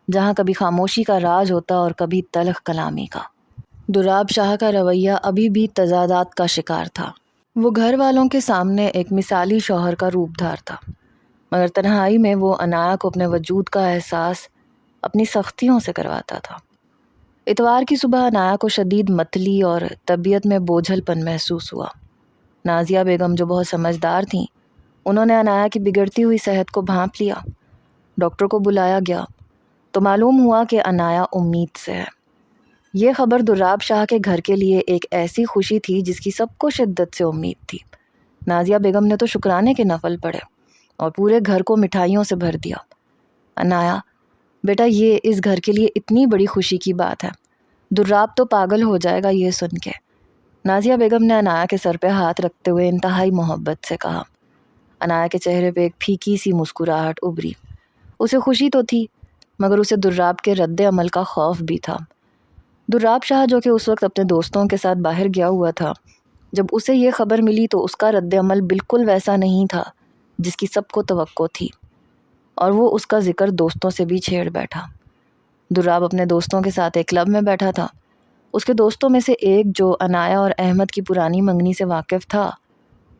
جہاں کبھی خاموشی کا راج ہوتا اور کبھی تلخ کلامی کا۔ دراب شاہ کا رویہ ابھی بھی تضادات کا شکار تھا۔ وہ گھر والوں کے سامنے ایک مثالی شوہر کا روپ دھار تھا، مگر تنہائی میں وہ عنایا کو اپنے وجود کا احساس اپنی سختیوں سے کرواتا تھا۔ اتوار کی صبح عنایا کو شدید متلی اور طبیعت میں بوجھل پن محسوس ہوا۔ نازیہ بیگم جو بہت سمجھدار تھیں، انہوں نے عنایا کی بگڑتی ہوئی صحت کو بھانپ لیا۔ ڈاکٹر کو بلایا گیا تو معلوم ہوا کہ عنایا امید سے ہے۔ یہ خبر دراب شاہ کے گھر کے لیے ایک ایسی خوشی تھی جس کی سب کو شدت سے امید تھی۔ نازیہ بیگم نے تو شکرانے کے نفل پڑھے اور پورے گھر کو مٹھائیوں سے بھر دیا۔ عنایا بیٹا، یہ اس گھر کے لیے اتنی بڑی خوشی کی بات ہے، دراب تو پاگل ہو جائے گا یہ سن کے۔ نازیہ بیگم نے عنایا کے سر پہ ہاتھ رکھتے ہوئے انتہائی محبت سے کہا۔ عنایا کے چہرے پہ ایک پھیکی سی مسکراہٹ ابھری۔ اسے خوشی تو تھی، مگر اسے دراب کے رد عمل کا خوف بھی تھا۔ دراب شاہ جو کہ اس وقت اپنے دوستوں کے ساتھ باہر گیا ہوا تھا، جب اسے یہ خبر ملی تو اس کا رد عمل بالکل ویسا نہیں تھا جس کی سب کو توقع تھی، اور وہ اس کا ذکر دوستوں سے بھی چھیڑ بیٹھا۔ دراب اپنے دوستوں کے ساتھ ایک کلب میں بیٹھا تھا۔ اس کے دوستوں میں سے ایک جو عنایا اور احمد کی پرانی منگنی سے واقف تھا،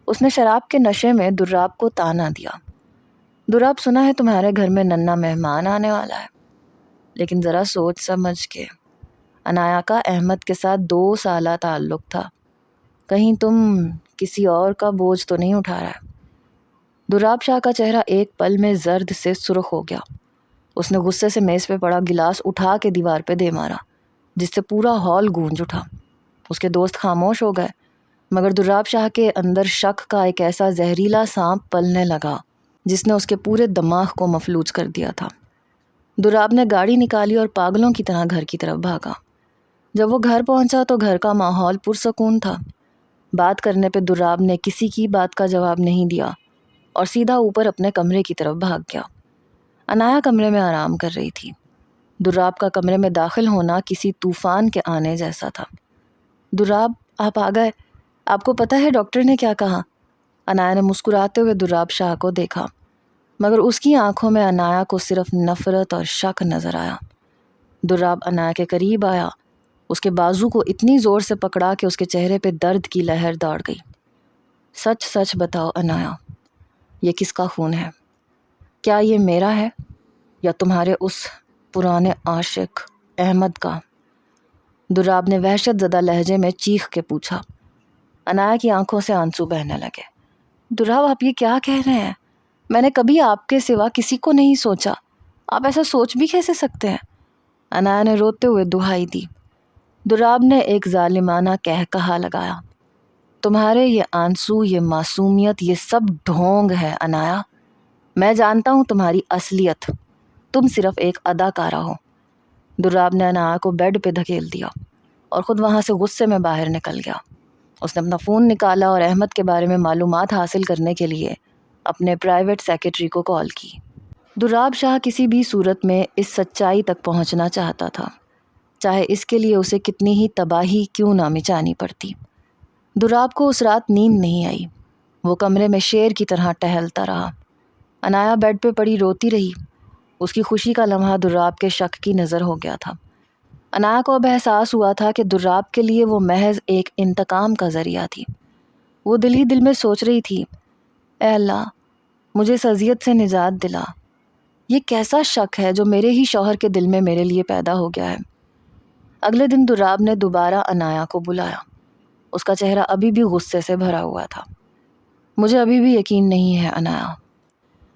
اس نے شراب کے نشے میں دراب کو طعنہ دیا۔ دراب، سنا ہے تمہارے گھر میں ننھا مہمان آنے والا ہے، لیکن ذرا سوچ سمجھ کے، عنایا کا احمد کے ساتھ 2 سالہ تعلق تھا، کہیں تم کسی اور کا بوجھ تو نہیں اٹھا رہا ہے؟ دراب شاہ کا چہرہ ایک پل میں زرد سے سرخ ہو گیا۔ اس نے غصے سے میز پہ پڑا گلاس اٹھا کے دیوار پہ دے مارا، جس سے پورا ہال گونج اٹھا۔ اس کے دوست خاموش ہو گئے، مگر دراب شاہ کے اندر شک کا ایک ایسا زہریلا سانپ پلنے لگا جس نے اس کے پورے دماغ کو مفلوج کر دیا تھا۔ دراب نے گاڑی نکالی اور پاگلوں کی طرح گھر کی طرف بھاگا۔ جب وہ گھر پہنچا تو گھر کا ماحول پرسکون تھا۔ بات کرنے پہ دراب نے کسی کی بات کا جواب نہیں دیا اور سیدھا اوپر اپنے کمرے کی طرف بھاگ گیا۔ عنایا کمرے میں آرام کر رہی تھی۔ دراب کا کمرے میں داخل ہونا کسی طوفان کے آنے جیسا تھا۔ دراب، آپ آ گئے، آپ کو پتہ ہے ڈاکٹر نے کیا کہا؟ عنایا نے مسکراتے ہوئے دراب شاہ کو دیکھا۔ مگر اس کی آنکھوں میں عنایا کو صرف نفرت اور شک نظر آیا۔ دراب عنایا کے قریب آیا، اس کے بازو کو اتنی زور سے پکڑا کہ اس کے چہرے پہ درد کی لہر دوڑ گئی۔ سچ سچ بتاؤ عنایا، یہ کس کا خون ہے؟ کیا یہ میرا ہے یا تمہارے اس پرانے عاشق احمد کا؟ دراب نے وحشت زدہ لہجے میں چیخ کے پوچھا۔ عنایا کی آنکھوں سے آنسو بہنے لگے۔ دراب آپ یہ کیا کہہ رہے ہیں؟ میں نے کبھی آپ کے سوا کسی کو نہیں سوچا، آپ ایسا سوچ بھی کیسے سکتے ہیں؟ عنایا نے روتے ہوئے دہائی دی۔ دراب نے ایک ظالمانہ کہا لگایا، تمہارے یہ آنسو، یہ معصومیت، یہ سب ڈھونگ ہے عنایا۔ میں جانتا ہوں تمہاری اصلیت، تم صرف ایک اداکارہ ہو۔ دراب نے عنایا کو بیڈ پہ دھکیل دیا اور خود وہاں سے غصے میں باہر نکل گیا۔ اس نے اپنا فون نکالا اور احمد کے بارے میں معلومات حاصل کرنے کے لیے اپنے پرائیویٹ سیکرٹری کو کال کی۔ دراب شاہ کسی بھی صورت میں اس سچائی تک پہنچنا چاہتا تھا، چاہے اس کے لیے اسے کتنی ہی تباہی کیوں نہ مچانی پڑتی۔ دراب کو اس رات نیند نہیں آئی، وہ کمرے میں شیر کی طرح ٹہلتا رہا۔ عنایا بیڈ پہ پڑی روتی رہی۔ اس کی خوشی کا لمحہ دراب کے شک کی نظر ہو گیا تھا۔ عنایا کو اب احساس ہوا تھا کہ دراب کے لیے وہ محض ایک انتقام کا ذریعہ تھی۔ وہ دل ہی دل میں سوچ رہی تھی، اے اللہ مجھے اس اذیت سے نجات دلا، یہ کیسا شک ہے جو میرے ہی شوہر کے دل میں میرے لیے پیدا ہو گیا ہے۔ اگلے دن دراب نے دوبارہ عنایا کو بلایا۔ اس کا چہرہ ابھی بھی غصے سے بھرا ہوا تھا۔ مجھے ابھی بھی یقین نہیں ہے عنایا،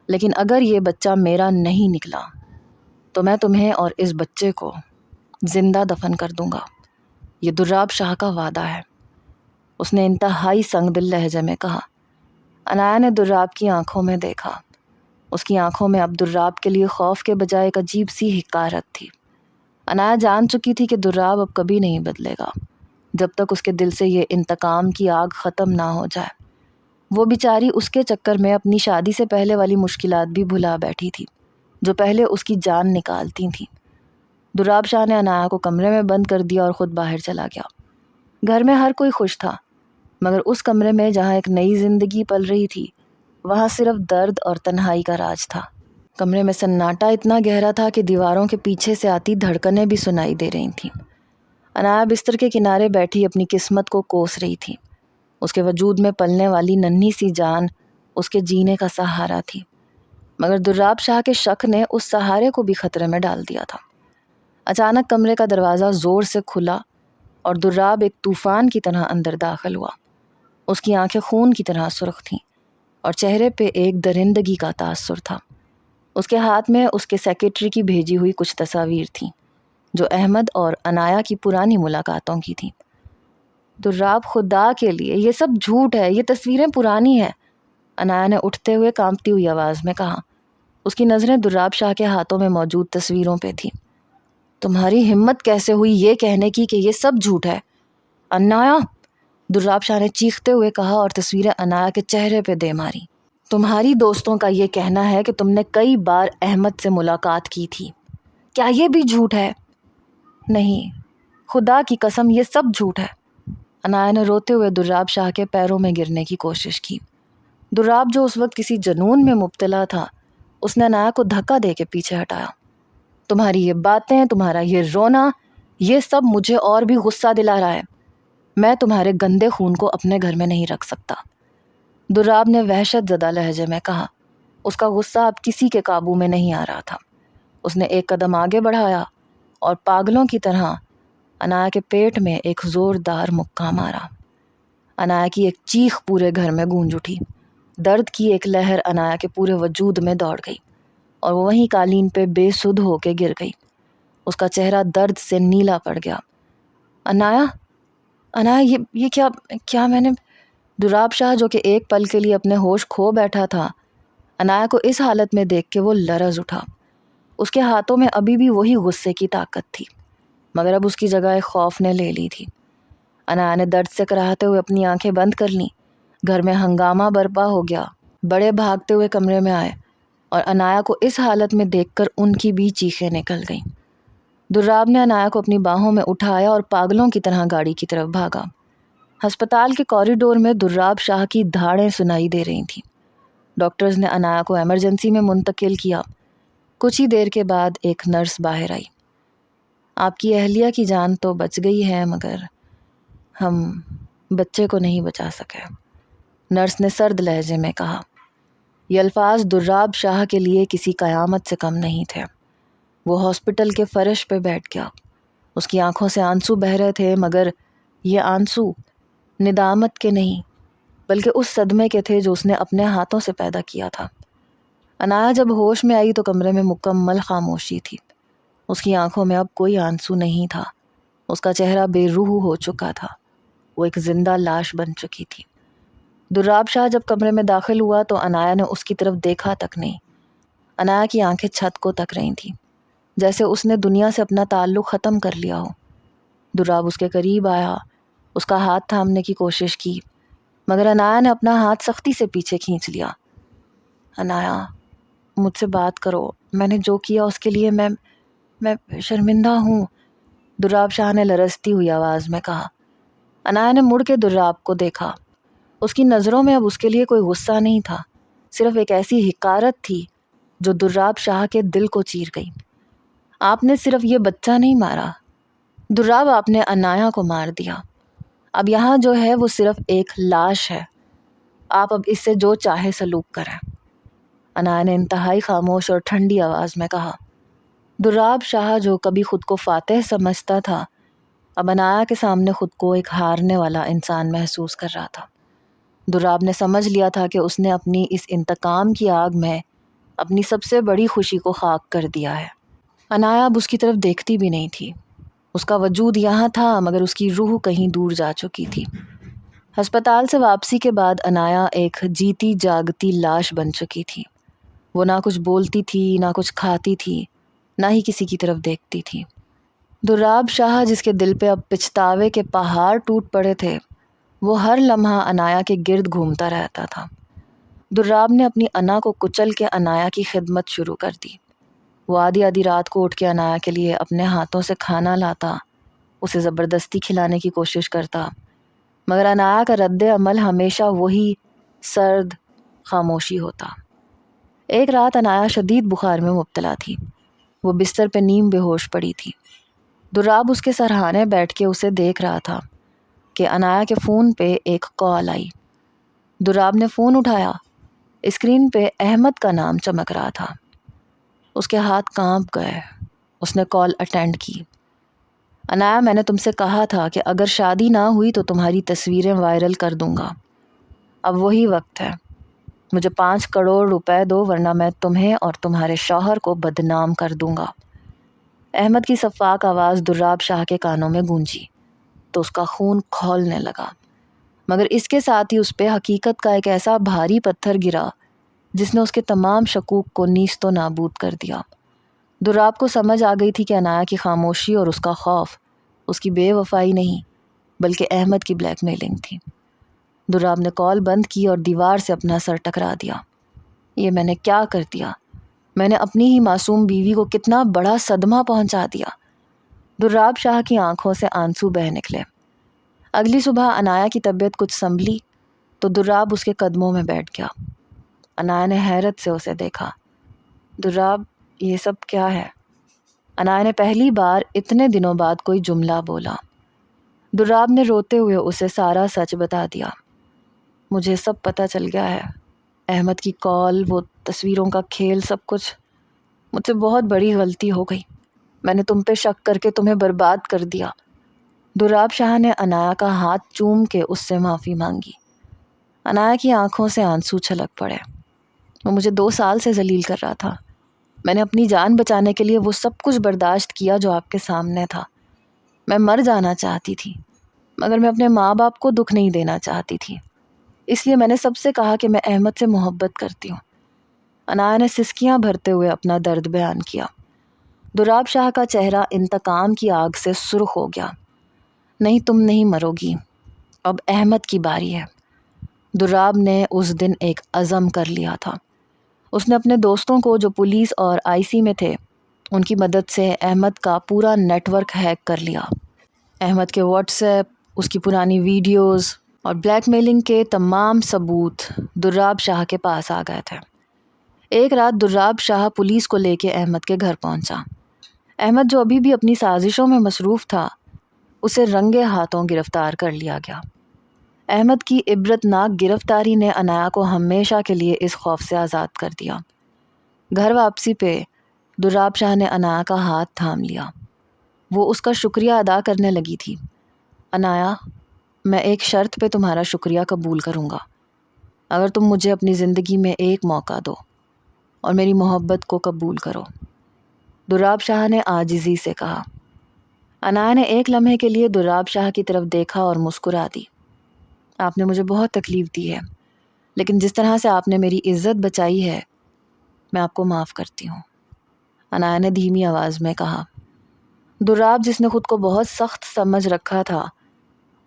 لیکن اگر یہ بچہ میرا نہیں نکلا تو میں تمہیں اور اس بچے کو زندہ دفن کر دوں گا، یہ دراب شاہ کا وعدہ ہے، اس نے انتہائی سنگ دل لہجے میں کہا۔ عنایا نے دراب کی آنکھوں میں دیکھا۔ اس کی آنکھوں میں اب دراب کے لیے خوف کے بجائے ایک عجیب سی حقارت تھی۔ عنایا جان چکی تھی کہ دراب اب کبھی نہیں بدلے گا جب تک اس کے دل سے یہ انتقام کی آگ ختم نہ ہو جائے۔ وہ بیچاری اس کے چکر میں اپنی شادی سے پہلے والی مشکلات بھی بھلا بیٹھی تھی جو پہلے اس کی جان نکالتی تھیں۔ دراب شاہ نے عنایا کو کمرے میں بند کر دیا اور خود باہر چلا گیا۔ گھر میں ہر کوئی خوش تھا، مگر اس کمرے میں جہاں ایک نئی زندگی پل رہی تھی وہاں صرف درد اور تنہائی کا راج تھا۔ کمرے میں سناٹا اتنا گہرا تھا کہ دیواروں کے پیچھے سے آتی دھڑکنیں بھی سنائی دے رہی تھیں۔ عنایا بستر کے کنارے بیٹھی اپنی قسمت کو کوس رہی تھی۔ اس کے وجود میں پلنے والی ننھی سی جان اس کے جینے کا سہارا تھی، مگر دراب شاہ کے شک نے اس سہارے کو بھی خطرے میں ڈال دیا تھا۔ اچانک کمرے کا دروازہ زور سے کھلا اور دراب ایک طوفان کی طرح اندر داخل ہوا۔ اس کی آنکھیں خون کی طرح سرخ تھیں اور چہرے پہ ایک درندگی کا تاثر تھا۔ اس کے ہاتھ میں اس کے سیکرٹری کی بھیجی ہوئی کچھ تصاویر تھیں جو احمد اور عنایا کی پرانی ملاقاتوں کی تھیں۔ دراب خدا کے لیے یہ سب جھوٹ ہے، یہ تصویریں پرانی ہیں، عنایا نے اٹھتے ہوئے کانپتی ہوئی آواز میں کہا۔ اس کی نظریں دراب شاہ کے ہاتھوں میں موجود تصویروں پہ تھیں۔ تمہاری ہمت کیسے ہوئی یہ کہنے کی کہ یہ سب جھوٹ ہے؟ عنایا، دراب شاہ نے چیختے ہوئے کہا اور تصویریں عنایا کے چہرے پہ دے ماری۔ تمہاری دوستوں کا یہ کہنا ہے کہ تم نے کئی بار احمد سے ملاقات کی تھی، کیا یہ بھی جھوٹ ہے؟ نہیں، خدا کی قسم یہ سب جھوٹ ہے۔ عنایا نے روتے ہوئے دراب شاہ کے پیروں میں گرنے کی کوشش کی۔ دراب جو اس وقت کسی جنون میں مبتلا تھا، اس نے عنایا کو دھکا دے کے پیچھے ہٹایا۔ تمہاری یہ باتیں، تمہارا یہ رونا، یہ سب مجھے اور بھی غصہ دلا رہا ہے۔ میں تمہارے گندے خون کو اپنے گھر میں نہیں رکھ سکتا، دراب نے وحشت زدہ لہجے میں کہا۔ اس کا غصہ اب کسی کے قابو میں نہیں آ رہا تھا۔ اس نے ایک قدم آگے بڑھایا اور پاگلوں کی طرح عنایا کے پیٹ میں ایک زوردار مکہ مارا۔ عنایا کی ایک چیخ پورے گھر میں گونج اٹھی۔ درد کی ایک لہر عنایا کے پورے وجود میں دوڑ گئی اور وہ وہیں قالین پہ بے سدھ ہو کے گر گئی۔ اس کا چہرہ درد سے نیلا پڑ گیا۔ عنایا، عنایا، یہ کیا میں نے؟ دراب شاہ جو کہ ایک پل کے لیے اپنے ہوش کھو بیٹھا تھا، عنایا کو اس حالت میں دیکھ کے وہ لرز اٹھا۔ اس کے ہاتھوں میں ابھی بھی وہی غصے کی طاقت تھی، مگر اب اس کی جگہ ایک خوف نے لے لی تھی۔ عنایا نے درد سے کراہتے ہوئے اپنی آنکھیں بند کر لیں۔ گھر میں ہنگامہ برپا ہو گیا۔ بڑے بھاگتے ہوئے کمرے میں آئے اور عنایا کو اس حالت میں دیکھ کر ان کی بھی چیخیں نکل گئیں۔ دراب نے عنایا کو اپنی باہوں میں اٹھایا اور پاگلوں کی طرح گاڑی کی طرف بھاگا۔ ہسپتال کے کوریڈور میں دراب شاہ کی دھاڑیں سنائی دے رہی تھیں۔ ڈاکٹرز نے عنایا کو ایمرجنسی میں منتقل کیا۔ کچھ ہی دیر کے بعد ایک نرس باہر آئی۔ آپ کی اہلیہ کی جان تو بچ گئی ہے، مگر ہم بچے کو نہیں بچا سکے، نرس نے سرد لہجے میں کہا۔ یہ الفاظ دراب شاہ کے لیے کسی قیامت سے کم نہیں تھے۔ وہ ہاسپٹل کے فرش پہ بیٹھ گیا۔ اس کی آنکھوں سے آنسو بہہ رہے تھے، مگر یہ آنسو ندامت کے نہیں بلکہ اس صدمے کے تھے جو اس نے اپنے ہاتھوں سے پیدا کیا تھا۔ عنایا جب ہوش میں آئی تو کمرے میں مکمل خاموشی تھی۔ اس کی آنکھوں میں اب کوئی آنسو نہیں تھا۔ اس کا چہرہ بے روح ہو چکا تھا۔ وہ ایک زندہ لاش بن چکی تھی۔ دراب شاہ جب کمرے میں داخل ہوا تو عنایا نے اس کی طرف دیکھا تک نہیں۔ عنایا کی آنکھیں چھت کو تک رہی تھیں، جیسے اس نے دنیا سے اپنا تعلق ختم کر لیا ہو۔ دراب اس کے قریب آیا، اس کا ہاتھ تھامنے کی کوشش کی، مگر عنایا نے اپنا ہاتھ سختی سے پیچھے کھینچ لیا۔ عنایا، مجھ سے بات کرو، میں نے جو کیا اس کے لیے میں شرمندہ ہوں، دراب شاہ نے لرزتی ہوئی آواز میں کہا۔ عنایا نے مڑ کے دراب کو دیکھا۔ اس کی نظروں میں اب اس کے لیے کوئی غصہ نہیں تھا، صرف ایک ایسی حقارت تھی جو دراب شاہ کے دل کو چیر گئی۔ آپ نے صرف یہ بچہ نہیں مارا دراب، آپ نے عنایا کو مار دیا۔ اب یہاں جو ہے وہ صرف ایک لاش ہے۔ آپ اب اس سے جو چاہے سلوک کریں، عنایا نے انتہائی خاموش اور ٹھنڈی آواز میں کہا۔ دراب شاہ جو کبھی خود کو فاتح سمجھتا تھا، اب عنایا کے سامنے خود کو ایک ہارنے والا انسان محسوس کر رہا تھا۔ دراب نے سمجھ لیا تھا کہ اس نے اپنی اس انتقام کی آگ میں اپنی سب سے بڑی خوشی کو خاک کر دیا ہے۔ عنایا اب اس کی طرف دیکھتی بھی نہیں تھی۔ اس کا وجود یہاں تھا، مگر اس کی روح کہیں دور جا چکی تھی۔ ہسپتال سے واپسی کے بعد عنایا ایک جیتی جاگتی لاش بن چکی تھی۔ وہ نہ کچھ بولتی تھی، نہ کچھ کھاتی تھی، نہ ہی کسی کی طرف دیکھتی تھی۔ دراب شاہ جس کے دل پہ اب پچھتاوے کے پہاڑ ٹوٹ پڑے تھے، وہ ہر لمحہ عنایا کے گرد گھومتا رہتا تھا۔ دراب نے اپنی انا کو کچل کے عنایا کی خدمت شروع کر دی۔ وہ آدھی آدھی رات کو اٹھ کے عنایا کے لیے اپنے ہاتھوں سے کھانا لاتا، اسے زبردستی کھلانے کی کوشش کرتا، مگر عنایا کا رد عمل ہمیشہ وہی سرد خاموشی ہوتا۔ ایک رات عنایا شدید بخار میں مبتلا تھی۔ وہ بستر پہ نیم بے ہوش پڑی تھی۔ دراب اس کے سرہانے بیٹھ کے اسے دیکھ رہا تھا کہ عنایا کے فون پہ ایک کال آئی۔ دراب نے فون اٹھایا۔ اسکرین پہ احمد کا نام چمک رہا تھا۔ اس کے ہاتھ کانپ گئے۔ اس نے کال اٹینڈ کی۔ عنایا، میں نے تم سے کہا تھا کہ اگر شادی نہ ہوئی تو تمہاری تصویریں وائرل کر دوں گا۔ اب وہی وقت ہے۔ مجھے 5 کروڑ روپے دو، ورنہ میں تمہیں اور تمہارے شوہر کو بدنام کر دوں گا۔ احمد کی صفاق آواز دراب شاہ کے کانوں میں گونجی تو اس کا خون کھولنے لگا، مگر اس کے ساتھ ہی اس پہ حقیقت کا ایک ایسا بھاری پتھر گرا جس نے اس کے تمام شکوک کو نیست و نابود کر دیا۔ دراب کو سمجھ آ گئی تھی کہ عنایا کی خاموشی اور اس کا خوف اس کی بے وفائی نہیں بلکہ احمد کی بلیک میلنگ تھی۔ دراب نے کال بند کی اور دیوار سے اپنا سر ٹکرا دیا۔ یہ میں نے کیا کر دیا؟ میں نے اپنی ہی معصوم بیوی کو کتنا بڑا صدمہ پہنچا دیا۔ دراب شاہ کی آنکھوں سے آنسو بہہ نکلے۔ اگلی صبح عنایا کی طبیعت کچھ سنبھلی تو دراب اس کے قدموں میں بیٹھ گیا۔ عنایا نے حیرت سے اسے دیکھا۔ دراب، یہ سب کیا ہے؟ عنایا نے پہلی بار اتنے دنوں بعد کوئی جملہ بولا۔ دراب نے روتے ہوئے اسے سارا سچ بتا دیا۔ مجھے سب پتہ چل گیا ہے، احمد کی کال، وہ تصویروں کا کھیل، سب کچھ مجھ سے بہت بڑی غلطی ہو گئی۔ میں نے تم پہ شک کر کے تمہیں برباد کر دیا۔ دراب شاہ نے عنایا کا ہاتھ چوم کے اس سے معافی مانگی۔ عنایا کی آنکھوں سے آنسو چھلک پڑے۔ وہ مجھے 2 سال سے ذلیل کر رہا تھا۔ میں نے اپنی جان بچانے کے لیے وہ سب کچھ برداشت کیا جو آپ کے سامنے تھا۔ میں مر جانا چاہتی تھی، مگر میں اپنے ماں باپ کو دکھ نہیں دینا چاہتی تھی، اس لیے میں نے سب سے کہا کہ میں احمد سے محبت کرتی ہوں۔ عنایا نے سسکیاں بھرتے ہوئے اپنا درد بیان کیا۔ دراب شاہ کا چہرہ انتقام کی آگ سے سرخ ہو گیا۔ نہیں، تم نہیں مرو گی، اب احمد کی باری ہے۔ دراب نے اس دن ایک عزم کر لیا تھا۔ اس نے اپنے دوستوں کو جو پولیس اور IC میں تھے، ان کی مدد سے احمد کا پورا نیٹ ورک ہیک کر لیا۔ احمد کے واٹس ایپ، اس کی پرانی ویڈیوز اور بلیک میلنگ کے تمام ثبوت دراب شاہ کے پاس آ گئے تھے۔ ایک رات دراب شاہ پولیس کو لے کے احمد کے گھر پہنچا۔ احمد جو ابھی بھی اپنی سازشوں میں مصروف تھا، اسے رنگے ہاتھوں گرفتار کر لیا گیا۔ احمد کی عبرتناک گرفتاری نے عنایا کو ہمیشہ کے لیے اس خوف سے آزاد کر دیا۔ گھر واپسی پہ دراب شاہ نے عنایا کا ہاتھ تھام لیا۔ وہ اس کا شکریہ ادا کرنے لگی تھی۔ عنایا، میں ایک شرط پہ تمہارا شکریہ قبول کروں گا، اگر تم مجھے اپنی زندگی میں ایک موقع دو اور میری محبت کو قبول کرو، دراب شاہ نے عاجزی سے کہا۔ عنایا نے ایک لمحے کے لیے دراب شاہ کی طرف دیکھا اور مسکرا دی۔ آپ نے مجھے بہت تکلیف دی ہے، لیکن جس طرح سے آپ نے میری عزت بچائی ہے، میں آپ کو معاف کرتی ہوں، عنایا نے دھیمی آواز میں کہا۔ دراب، جس نے خود کو بہت سخت سمجھ رکھا تھا،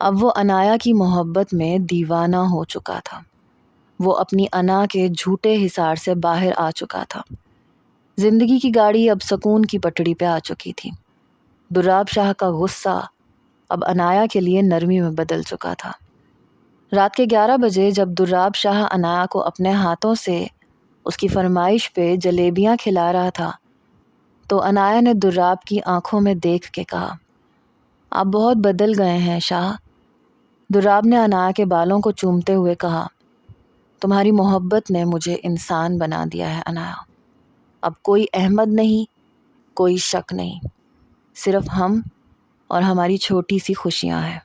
اب وہ عنایا کی محبت میں دیوانہ ہو چکا تھا۔ وہ اپنی انا کے جھوٹے حصار سے باہر آ چکا تھا۔ زندگی کی گاڑی اب سکون کی پٹڑی پہ آ چکی تھی۔ دراب شاہ کا غصہ اب عنایا کے لیے نرمی میں بدل چکا تھا۔ رات کے 11 بجے جب دراب شاہ عنایا کو اپنے ہاتھوں سے اس کی فرمائش پہ جلیبیاں کھلا رہا تھا تو عنایا نے دراب کی آنکھوں میں دیکھ کے کہا، آپ بہت بدل گئے ہیں شاہ۔ دراب نے عنایا کے بالوں کو چومتے ہوئے کہا، تمہاری محبت نے مجھے انسان بنا دیا ہے عنایا۔ اب کوئی احمد نہیں، کوئی شک نہیں، صرف ہم اور ہماری چھوٹی سی خوشیاں ہیں۔